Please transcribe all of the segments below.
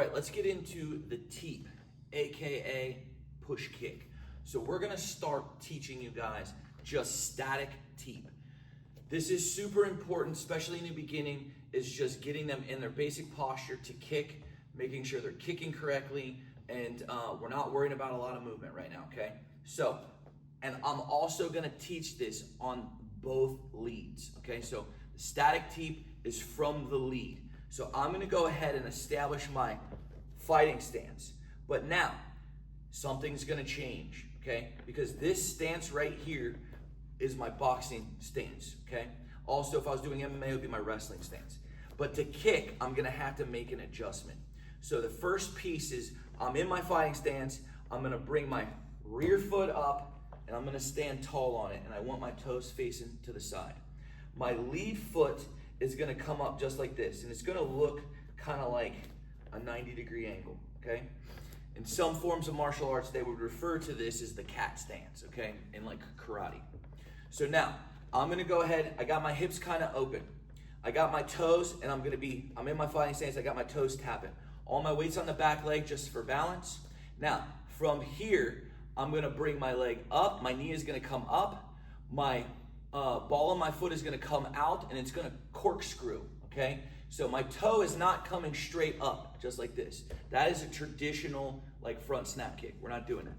right, let's get into the Teep, AKA push kick. So we're gonna start teaching you guys just static Teep. This is super important, especially in the beginning, is just getting them in their basic posture to kick, making sure they're kicking correctly, and we're not worrying about a lot of movement right now, okay? So, and I'm also gonna teach this on both leads, okay? So the static Teep is from the lead. So I'm gonna go ahead and establish my fighting stance. But now, something's gonna change, okay? Because this stance right here is my boxing stance, okay? Also, if I was doing MMA, it would be my wrestling stance. But to kick, I'm gonna have to make an adjustment. So the first piece is, I'm in my fighting stance, I'm gonna bring my rear foot up, and I'm gonna stand tall on it, and I want my toes facing to the side. My lead foot is gonna come up just like this, and it's gonna look kind of like a 90-degree angle, okay? In some forms of martial arts, they would refer to this as the cat stance, okay? In like karate. So now, I'm gonna go ahead, I got my hips kind of open. I got my toes, and I'm in my fighting stance, I got my toes tapping. All my weight's on the back leg just for balance. Now, from here, I'm gonna bring my leg up, my knee is gonna come up, my ball of my foot is gonna come out, and it's gonna corkscrew, okay? So my toe is not coming straight up, just like this. That is a traditional like front snap kick. We're not doing that.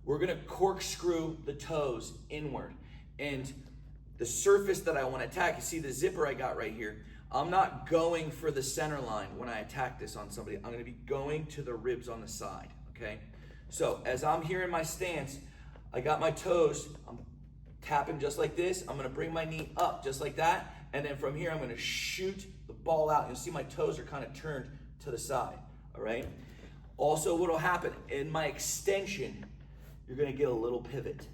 We're gonna corkscrew the toes inward. And the surface that I wanna attack, you see the zipper I got right here, I'm not going for the center line when I attack this on somebody. I'm gonna be going to the ribs on the side, okay? So as I'm here in my stance, I got my toes, I'm tapping just like this. I'm gonna bring my knee up just like that. And then from here, I'm gonna shoot the ball out. You'll see my toes are kind of turned to the side, all right? Also, what'll happen, in my extension, you're gonna get a little pivot.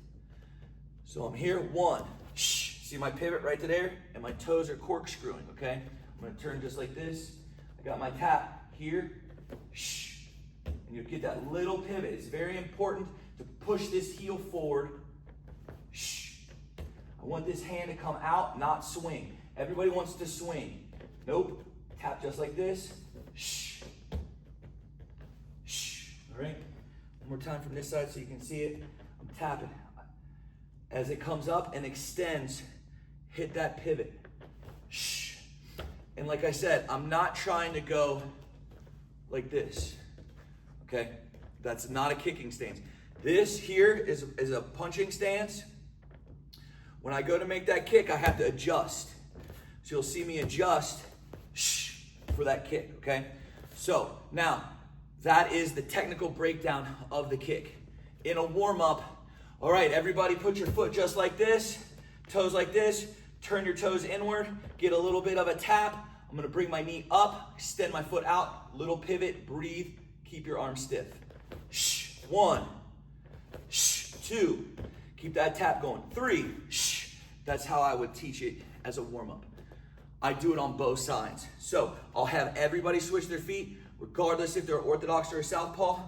So I'm here, one, see my pivot right to there? And my toes are corkscrewing, okay? I'm gonna turn just like this. I got my tap here, and you get that little pivot. It's very important to push this heel forward. I want this hand to come out, not swing. Everybody wants to swing. Nope. Tap just like this. All right? One more time from this side so you can see it. I'm tapping. As it comes up and extends, hit that pivot. And like I said, I'm not trying to go like this. Okay? That's not a kicking stance. This here is a punching stance. When I go to make that kick, I have to adjust. So you'll see me adjust for that kick, okay? So now, that is the technical breakdown of the kick. In a warm-up, all right, everybody put your foot just like this, toes like this, turn your toes inward, get a little bit of a tap. I'm gonna bring my knee up, extend my foot out, little pivot, breathe, keep your arms stiff. One, two, keep that tap going. Three, that's how I would teach it as a warm-up. I do it on both sides. So I'll have everybody switch their feet, regardless if they're orthodox or a southpaw.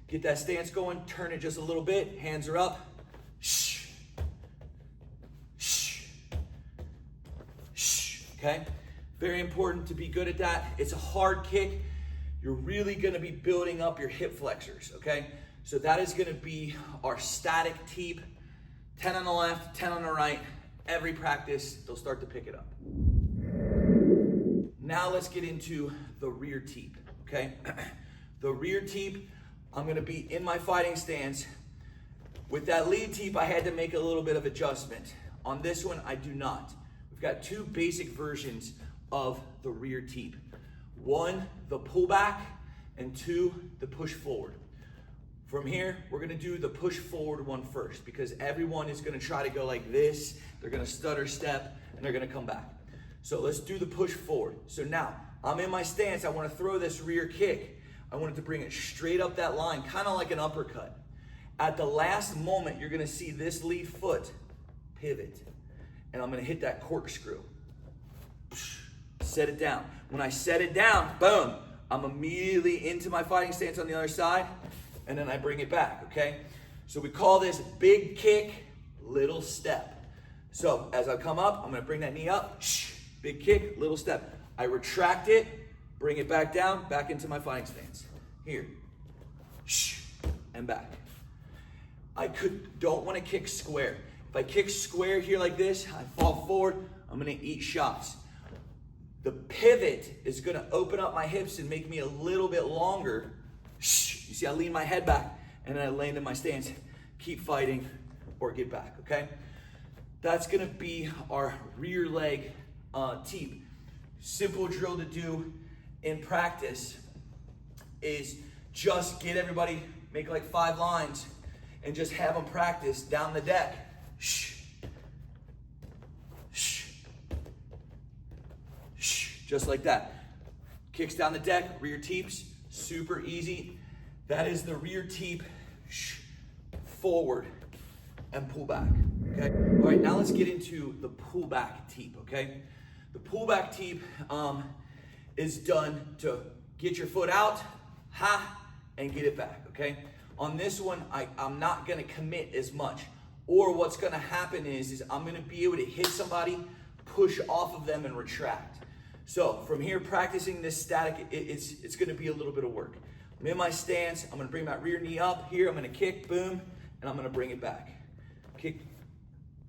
Get that stance going, turn it just a little bit, hands are up. Okay? Very important to be good at that. It's a hard kick. You're really gonna be building up your hip flexors, okay? So that is gonna be our static Teep. 10 on the left, 10 on the right. Every practice, they'll start to pick it up. Now let's get into the rear Teep, okay? The rear Teep, I'm gonna be in my fighting stance. With that lead Teep, I had to make a little bit of adjustment. On this one, I do not. We've got two basic versions of the rear Teep. One, the pullback, and two, the push forward. From here, we're gonna do the push forward one first because everyone is gonna try to go like this. They're gonna stutter step and they're gonna come back. So let's do the push forward. So now, I'm in my stance. I wanna throw this rear kick. I want it to bring it straight up that line, kind of like an uppercut. At the last moment, you're gonna see this lead foot pivot. And I'm gonna hit that corkscrew. Set it down. When I set it down, boom, I'm immediately into my fighting stance on the other side. And then I bring it back, okay? So we call this big kick, little step. So as I come up, I'm gonna bring that knee up, big kick, little step. I retract it, bring it back down, back into my fighting stance. here, and back. Don't want to kick square. If I kick square here like this, I fall forward, I'm gonna eat shots. The pivot is gonna open up my hips and make me a little bit longer. You see, I lean my head back and then I land in my stance. Keep fighting or get back, okay? That's gonna be our rear leg teep. Simple drill to do in practice is just get everybody, make like 5 lines, and just have them practice down the deck. Just like that. Kicks down the deck, rear teeps, super easy. That is the rear teep, forward and pull back, okay? All right, now let's get into the pull back teep, okay? The pull back teep is done to get your foot out, and get it back, okay? On this one, I'm not gonna commit as much. Or what's gonna happen is I'm gonna be able to hit somebody, push off of them and retract. So from here, practicing this static, it's gonna be a little bit of work. I'm in my stance, I'm gonna bring my rear knee up here, I'm gonna kick, boom, and I'm gonna bring it back. Kick,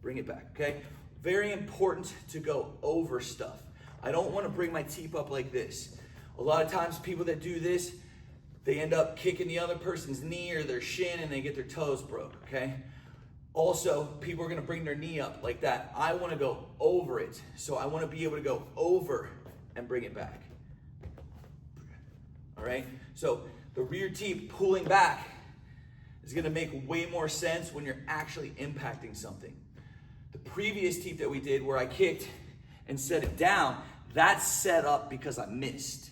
bring it back, okay? Very important to go over stuff. I don't wanna bring my teep up like this. A lot of times people that do this, they end up kicking the other person's knee or their shin and they get their toes broke, okay? Also, people are gonna bring their knee up like that. I wanna go over it. So I wanna be able to go over and bring it back. All right? So the rear teep pulling back is gonna make way more sense when you're actually impacting something. The previous teep that we did where I kicked and set it down, that's set up because I missed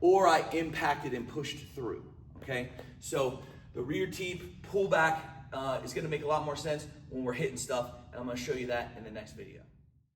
or I impacted and pushed through, okay? So the rear teep pull back is gonna make a lot more sense when we're hitting stuff, and I'm gonna show you that in the next video.